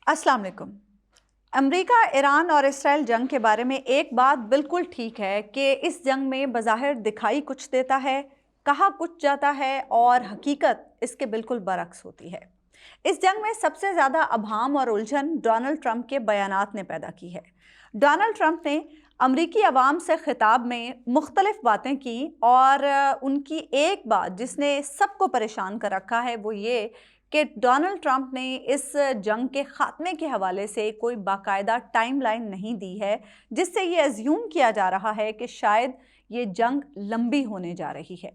अस्सलाम वालेकुम। America, Iran और इसराइल जंग के बारे में एक बात बिल्कुल ठीक है कि इस जंग में बज़ाहिर दिखाई कुछ देता है, कहा कुछ जाता है और हकीकत इसके बिल्कुल बरअक्स होती है। इस जंग में सबसे ज़्यादा अभाम और उलझन डोनाल्ड ट्रंप के बयानात ने पैदा की है। डोनाल्ड ट्रंप ने अमरीकी अवाम से खिताब में मुख्तलिफ बातें की और उनकी एक बात जिसने सबको परेशान कर रखा है वो ये कि डोनाल्ड ट्रंप ने इस जंग के ख़ात्मे के हवाले से कोई बाकायदा टाइमलाइन नहीं दी है, जिससे ये अज्यूम किया जा रहा है कि शायद ये जंग लंबी होने जा रही है।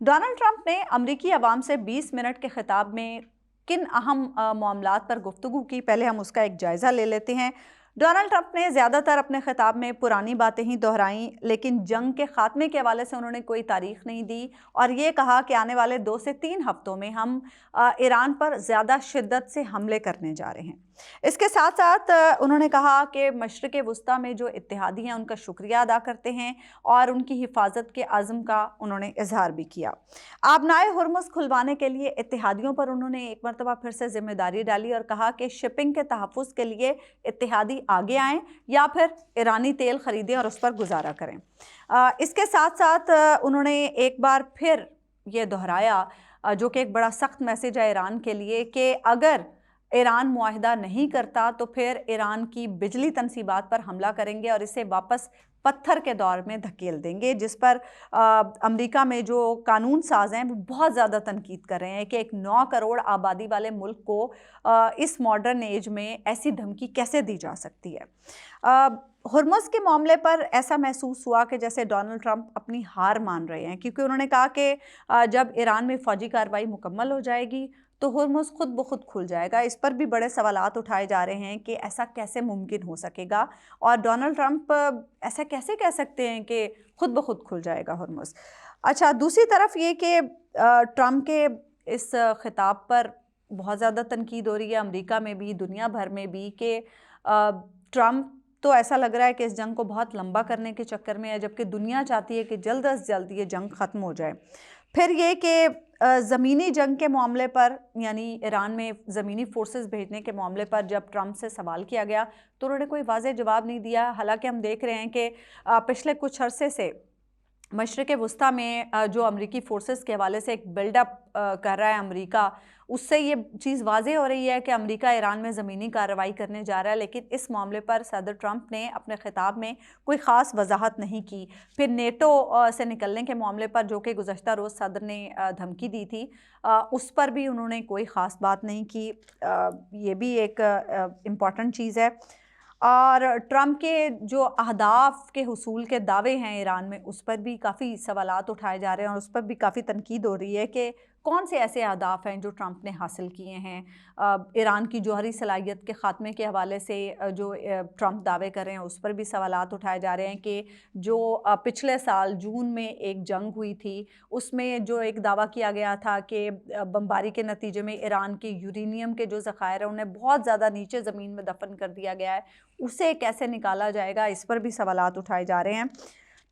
डोनाल्ड ट्रंप ने अमरीकी अवाम से 20 मिनट के खिताब में किन अहम मामलात पर गुफ्तगू की, पहले हम उसका एक जायज़ा ले लेते हैं। डोनाल्ड ट्रंप ने ज़्यादातर अपने खिताब में पुरानी बातें ही दोहराई, लेकिन जंग के ख़ात्मे के हवाले से उन्होंने कोई तारीख नहीं दी और ये कहा कि आने वाले 2 से 3 हफ्तों में हम ईरान पर ज़्यादा शिद्दत से हमले करने जा रहे हैं। इसके साथ साथ उन्होंने कहा कि मशरिक़ वुस्ता में जो इत्तेहादी हैं उनका शुक्रिया अदा करते हैं और उनकी हिफाजत के आज़म का उन्होंने इजहार भी किया। आबनाए हुर्मुज़ खुलवाने के लिए इत्तेहादियों पर उन्होंने एक मरतबा फिर से जिम्मेदारी डाली और कहा कि शिपिंग के तहफ़्फ़ुज़ के लिए इत्तेहादी आगे आएँ या फिर ईरानी तेल ख़रीदें और उस पर गुजारा करें। इसके साथ साथ उन्होंने एक बार फिर ये दोहराया, जो कि एक बड़ा सख्त मैसेज है ईरान के लिए, कि अगर ईरान मुआहिदा नहीं करता तो फिर ईरान की बिजली तनसीबात पर हमला करेंगे और इसे वापस पत्थर के दौर में धकेल देंगे, जिस पर अमेरिका में जो कानून साज हैं वो बहुत ज़्यादा तनकीद कर रहे हैं कि एक 9 करोड़ आबादी वाले मुल्क को इस मॉडर्न एज में ऐसी धमकी कैसे दी जा सकती है। हुर्मुज़ के मामले पर ऐसा महसूस हुआ कि जैसे डोनाल्ड ट्रंप अपनी हार मान रहे हैं, क्योंकि उन्होंने कहा कि जब ईरान में फ़ौजी कार्रवाई मुकम्मल हो जाएगी तो हुर्मुज़ खुद ब खुद खुल जाएगा। इस पर भी बड़े सवालात उठाए जा रहे हैं कि ऐसा कैसे मुमकिन हो सकेगा और डोनाल्ड ट्रंप ऐसा कैसे कह सकते हैं कि खुद ब खुद खुल जाएगा हुर्मुज़। अच्छा, दूसरी तरफ ये कि ट्रंप के इस खिताब पर बहुत ज़्यादा तनकीद हो रही है अमेरिका में भी, दुनिया भर में भी, कि ट्रंप तो ऐसा लग रहा है कि इस जंग को बहुत लंबा करने के चक्कर में है, जबकि दुनिया चाहती है कि जल्द से जल्द ये जंग ख़त्म हो जाए। फिर ये कि ज़मीनी जंग के मामले पर, यानी ईरान में ज़मीनी फोर्सेस भेजने के मामले पर जब ट्रंप से सवाल किया गया तो उन्होंने कोई वाज़ेह जवाब नहीं दिया। हालांकि हम देख रहे हैं कि पिछले कुछ अरसे से मशरिक़ वुस्ता में जो अमरीकी फ़ोर्सेस के हवाले से एक बिल्डअप कर रहा है अमरीका, उससे ये चीज़ वाज़ेह हो रही है कि अमरीका ईरान में ज़मीनी कार्रवाई करने जा रहा है। लेकिन इस मामले पर सदर ट्रंप ने अपने ख़िताब में कोई ख़ास वजाहत नहीं की। फिर नेटो से निकलने के मामले पर, जो कि गुज़श्ता रोज़ सदर ने धमकी दी थी, उस पर भी उन्होंने कोई ख़ास बात नहीं की। ये भी एक इम्पॉर्टेंट चीज़ है। और ट्रंप के जो अहदाफ के हुसूल के दावे हैं ईरान में, उस पर भी काफ़ी सवालात उठाए जा रहे हैं और उस पर भी काफ़ी तनकीद हो रही है कि कौन से ऐसे अहदाफ हैं जो ट्रंप ने हासिल किए हैं। ईरान की जौहरी सलाहियत के ख़ात्मे के हवाले से जो ट्रंप दावे कर रहे हैं, उस पर भी सवालात उठाए जा रहे हैं कि जो पिछले साल जून में एक जंग हुई थी, उसमें जो एक दावा किया गया था कि बमबारी के नतीजे में ईरान के यूरेनियम के जो ज़खायर हैं उन्हें बहुत ज़्यादा नीचे ज़मीन में दफन कर दिया गया है, उसे कैसे निकाला जाएगा, इस पर भी सवालात उठाए जा रहे हैं।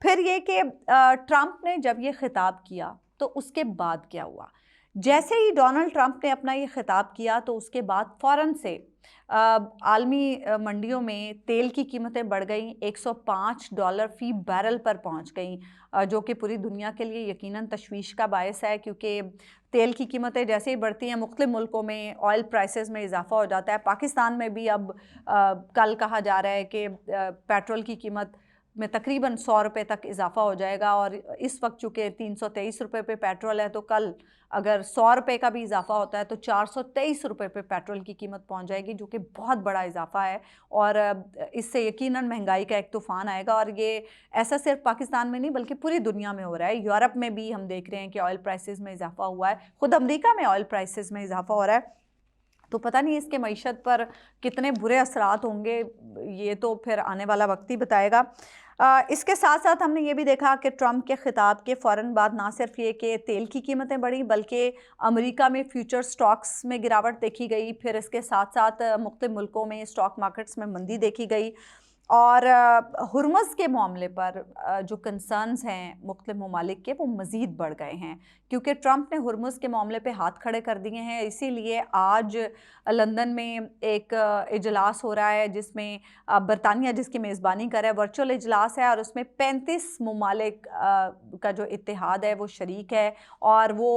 फिर ये कि ट्रंप ने जब ये खिताब किया तो उसके बाद क्या हुआ। जैसे ही डोनाल्ड ट्रंप ने अपना ये खिताब किया तो उसके बाद फ़ौरन से आलमी मंडियों में तेल की कीमतें बढ़ गईं, $105 फ़ी बैरल पर पहुंच गईं, जो कि पूरी दुनिया के लिए यकीनन तशवीश का बायस है, क्योंकि तेल की कीमतें जैसे ही बढ़ती हैं मुख्तलिफ मुल्कों में ऑयल प्राइसेस में इजाफा हो जाता है। पाकिस्तान में भी अब कल कहा जा रहा है कि पेट्रोल की कीमत में तकरीबन 100 रुपये तक इजाफा हो जाएगा और इस वक्त चूँकि 323 रुपये पे पेट्रोल है, तो कल अगर 100 रुपये का भी इजाफा होता है तो 423 रुपये पे पेट्रोल की कीमत पहुंच जाएगी, जो कि बहुत बड़ा इजाफा है और इससे यकीनन महंगाई का एक तूफ़ान आएगा। और ये ऐसा सिर्फ पाकिस्तान में नहीं बल्कि पूरी दुनिया में हो रहा है। यूरोप में भी हम देख रहे हैं कि ऑयल प्राइसेस में इजाफा हुआ है, ख़ुद अमरीका में ऑयल प्राइसेस में इजाफा हो रहा है। तो पता नहीं इसके मईशत पर कितने बुरे असरात होंगे, ये तो फिर आने वाला वक्त ही बताएगा। इसके साथ साथ हमने ये भी देखा कि ट्रंप के ख़िताब के फ़ौरन बाद ना सिर्फ ये कि तेल की कीमतें बढ़ी, बल्कि अमेरिका में फ्यूचर स्टॉक्स में गिरावट देखी गई। फिर इसके साथ साथ मुख्तलिफ मुल्कों में स्टॉक मार्केट्स में मंदी देखी गई। और हुर्मुज़ के मामले पर जो कंसर्न्स हैं मुख्तलिफ ममालिक के, वो मज़ीद बढ़ गए हैं क्योंकि ट्रंप ने हुर्मुज़ के मामले पे हाथ खड़े कर दिए हैं। इसीलिए आज लंदन में एक इजलास हो रहा है जिसमें बरतानिया जिसकी मेज़बानी कर रहा है, वर्चुअल इजलास है, और उसमें 35 ममालिक का जो इत्तेहाद है वो शरीक है। और वो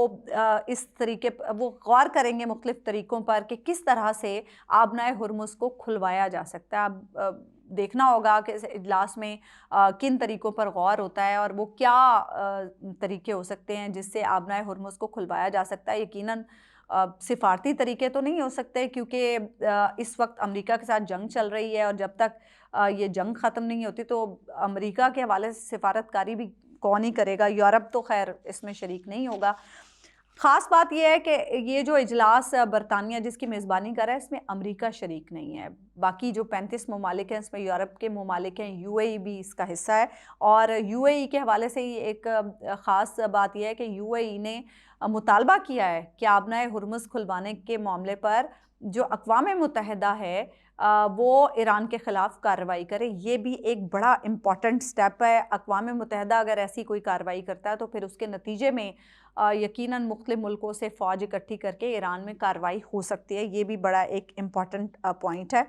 इस तरीके वो गौर करेंगे मुख्तलिफ तरीक़ों पर कि किस तरह से आबनाए हुर्मुज़ को खुलवाया जा सकता है। अब देखना होगा कि इस इजलास में किन तरीक़ों पर गौर होता है और वो क्या तरीके हो सकते हैं जिससे आबनाए हुर्मुज़ को खुलवाया जा सकता है। यकीनन सिफारती तरीके तो नहीं हो सकते क्योंकि इस वक्त अमेरिका के साथ जंग चल रही है, और जब तक ये जंग ख़त्म नहीं होती तो अमेरिका के हवाले से सिफारतकारी भी कौन ही करेगा। यूरोप तो खैर इसमें शरीक नहीं होगा। ख़ास बात यह है कि ये जो इजलास बरतानिया जिसकी मेज़बानी कर रहा है, इसमें अमेरिका शरीक नहीं है। बाकी जो 35 ममालिक हैं इसमें यूरोप के ममालिक हैं, यूएई भी इसका हिस्सा है। और यूएई के हवाले से ही एक ख़ास बात यह है कि यूएई ने मुतालबा किया है कि आबनाए हुर्मुज़ खुलवाने के मामले पर जो अक़वाम मुत्तहिदा है वो ईरान के ख़िलाफ़ कार्रवाई करे। ये भी एक बड़ा इम्पॉर्टेंट स्टेप है। अक़वाम मुत्तहिदा अगर ऐसी कोई कार्रवाई करता है तो फिर उसके नतीजे में यकीनन मुख्तलिफ मुल्कों से फ़ौज इकट्ठी करके ईरान में कार्रवाई हो सकती है। ये भी बड़ा एक इम्पॉर्टेंट पॉइंट है।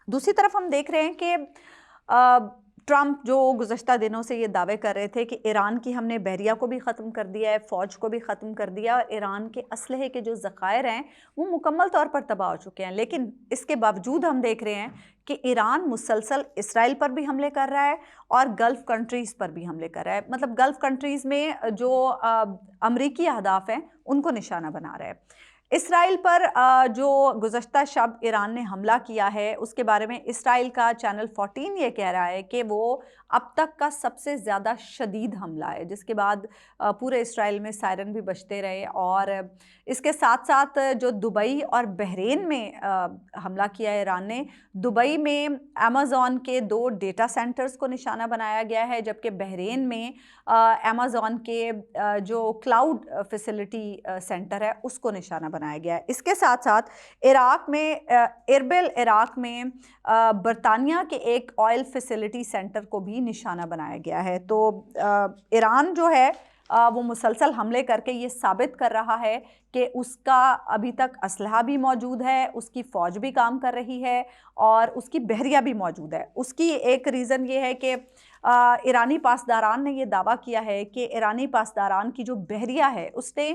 दूसरी तरफ हम देख रहे हैं कि ट्रंप जो गुज़श्ता दिनों से ये दावे कर रहे थे कि ईरान की हमने बहरिया को भी ख़त्म कर दिया है, फ़ौज को भी ख़त्म कर दिया, और ईरान के असलहे के जो ज़ख़ायर हैं वो मुकम्मल तौर पर तबाह हो चुके हैं। लेकिन इसके बावजूद हम देख रहे हैं कि ईरान मुसलसल इसराइल पर भी हमले कर रहा है और गल्फ़ कंट्रीज़ पर भी हमले कर रहा है। मतलब गल्फ़ कंट्रीज़ में जो अमरीकी अहदाफ़ हैं उनको निशाना बना रहा है। इसराइल पर जो गुज़श्ता शब ईरान ने हमला किया है उसके बारे में इसराइल का चैनल 14 ये कह रहा है कि वो अब तक का सबसे ज़्यादा शदीद हमला है, जिसके बाद पूरे इसराइल में सायरन भी बजते रहे। और इसके साथ साथ जो दुबई और बहरीन में हमला किया है ईरान ने, दुबई में अमेज़ॉन के 2 डेटा सेंटर्स को निशाना बनाया गया है, जबकि बहरीन में अमेज़ॉन के जो क्लाउड फैसिलिटी सेंटर है उसको निशाना बनाया गया है। इसके साथ साथ इराक़ में इरबिल इराक़ में बरतानिया के एक ऑयल फैसिलिटी सेंटर को भी निशाना बनाया गया है। तो ईरान जो है वो मुसलसल हमले करके ये साबित कर रहा है कि उसका अभी तक असलहा भी मौजूद है, उसकी फ़ौज भी काम कर रही है और उसकी बहरिया भी मौजूद है। उसकी एक रीज़न ये है कि ईरानी पासदारान ने ये दावा किया है कि ईरानी पासदारान की जो बहरिया है उसने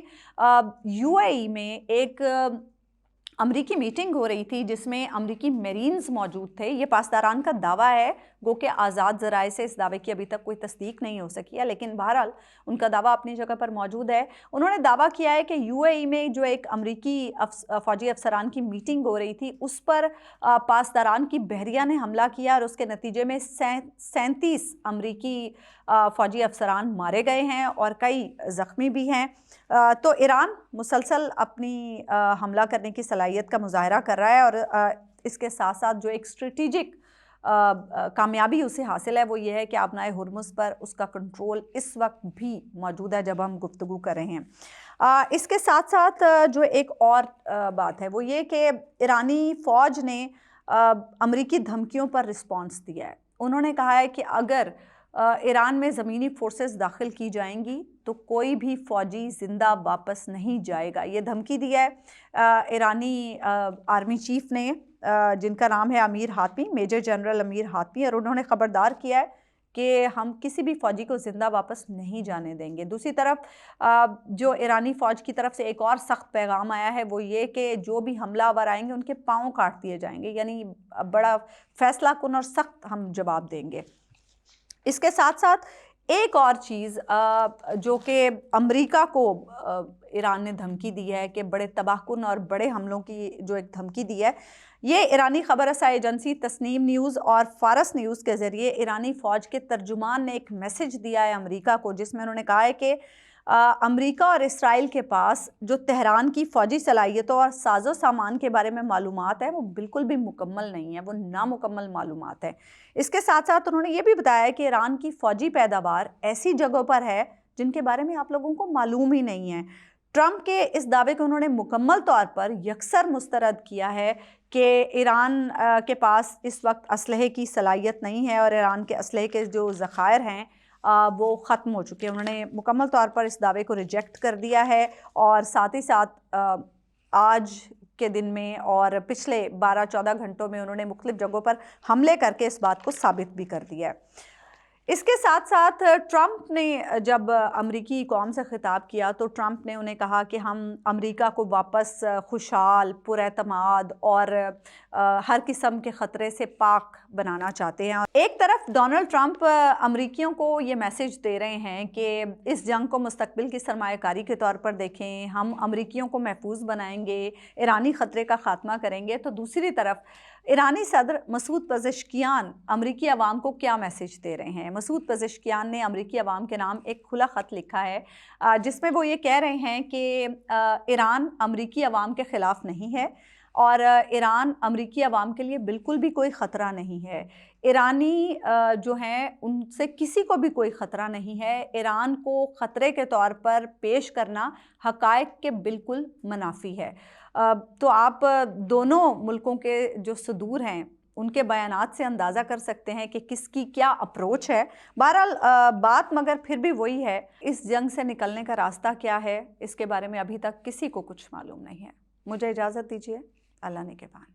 यूएई में एक अमरीकी मीटिंग हो रही थी जिसमें अमरीकी मेरीन्स मौजूद थे। ये पासदारान का दावा है, गो के आज़ाद ज़राए से इस दावे की अभी तक कोई तस्दीक नहीं हो सकी है, लेकिन बहरहाल उनका दावा अपनी जगह पर मौजूद है। उन्होंने दावा किया है कि यूएई में जो एक अमरीकी फ़ौजी अफसरान की मीटिंग हो रही थी उस पर पासदारान की बहरिया ने हमला किया और उसके नतीजे में 37 अमरीकी फ़ौजी अफसरान मारे गए हैं और कई ज़ख्मी भी हैं। तो ईरान मुसलसल अपनी हमला करने की सलाहियत का मुज़ाहरा कर रहा है और इसके साथ साथ जो एक स्ट्रेटिजिक कामयाबी उसे हासिल है वो ये है कि आबनाए हुर्मुज़ पर उसका कंट्रोल इस वक्त भी मौजूद है जब हम गुफ्तगू कर रहे हैं। इसके साथ साथ जो एक और बात है वो ये कि ईरानी फ़ौज ने अमरीकी धमकियों पर रिस्पॉन्स दिया है। उन्होंने कहा है कि अगर ईरान में ज़मीनी फोर्सेस दाखिल की जाएंगी तो कोई भी फ़ौजी ज़िंदा वापस नहीं जाएगा। ये धमकी दी है ईरानी आर्मी चीफ़ ने, जिनका नाम है अमीर Hatami, major general Amir Hatami, और उन्होंने ख़बरदार किया है कि हम किसी भी फ़ौजी को ज़िंदा वापस नहीं जाने देंगे। दूसरी तरफ जो ईरानी फ़ौज की तरफ से एक और सख्त पैगाम आया है वो ये कि जो भी हमलावर आएंगे उनके पाँव काट दिए जाएंगे, यानी बड़ा फैसला कुन और सख्त हम जवाब देंगे। इसके साथ साथ एक और चीज़ जो कि अमेरिका को ईरान ने धमकी दी है कि बड़े तबाहकुन और बड़े हमलों की जो एक धमकी दी है, ये ईरानी खबर रसाई एजेंसी तस्नीम न्यूज़ और फारस न्यूज़ के ज़रिए ईरानी फ़ौज के तर्जुमान ने एक मैसेज दिया है अमेरिका को, जिसमें उन्होंने कहा है कि अमेरिका और इसराइल के पास जो तेहरान की फ़ौजी सलाहियतों और साजो सामान के बारे में मालूमात है वो बिल्कुल भी मुकम्मल नहीं है, वो नामुकम्मल मालूमात है। इसके साथ साथ उन्होंने ये भी बताया कि ईरान की फ़ौजी पैदावार ऐसी जगहों पर है जिनके बारे में आप लोगों को मालूम ही नहीं है। ट्रंप के इस दावे को उन्होंने मुकम्मल तौर पर यकसर मुस्तरद किया है कि ईरान के पास इस वक्त असलहे की सलाहियत नहीं है और ईरान के असलहे के जो ज़खायर हैं वो ख़त्म हो चुके हैं। उन्होंने मुकम्मल तौर पर इस दावे को रिजेक्ट कर दिया है और साथ ही साथ आज के दिन में और पिछले 12-14 घंटों में उन्होंने मुख्तलिफ जगहों पर हमले करके इस बात को साबित भी कर दिया है। इसके साथ साथ ट्रंप ने जब अमरीकी कौम से ख़िताब किया तो ट्रंप ने उन्हें कहा कि हम अमरीका को वापस खुशहाल, पुरएतमाद और हर किस्म के ख़तरे से पाक बनाना चाहते हैं। एक तरफ डोनाल्ड ट्रंप अमरीकियों को ये मैसेज दे रहे हैं कि इस जंग को मुस्तकबिल की सरमायाकारी के तौर पर देखें, हम अमरीकियों को महफूज बनाएंगे, ईरानी ख़तरे का ख़ात्मा करेंगे। तो दूसरी तरफ ईरानी सदर मसूद पेज़ेश्कियान अमरीकी अवाम को क्या मैसेज दे रहे हैं? मसूद पेज़ेश्कियान ने अमरीकी अवाम के नाम एक खुला ख़त लिखा है जिसमें वो ये कह रहे हैं कि ईरान अमरीकी अवाम के ख़िलाफ़ नहीं है और ईरान अमरीकी अवाम के लिए बिल्कुल भी कोई ख़तरा नहीं है। ईरानी जो हैं उनसे किसी को भी कोई ख़तरा नहीं है। ईरान को ख़तरे के तौर पर पेश करना हक़ाइक़ के बिल्कुल मुनाफ़ी है। तो आप दोनों मुल्कों के जो सदूर हैं उनके बयानात से अंदाज़ा कर सकते हैं कि किसकी क्या अप्रोच है। बहरहाल बात मगर फिर भी वही है, इस जंग से निकलने का रास्ता क्या है, इसके बारे में अभी तक किसी को कुछ मालूम नहीं है। मुझे इजाज़त दीजिए। अल्लाह निगहबान।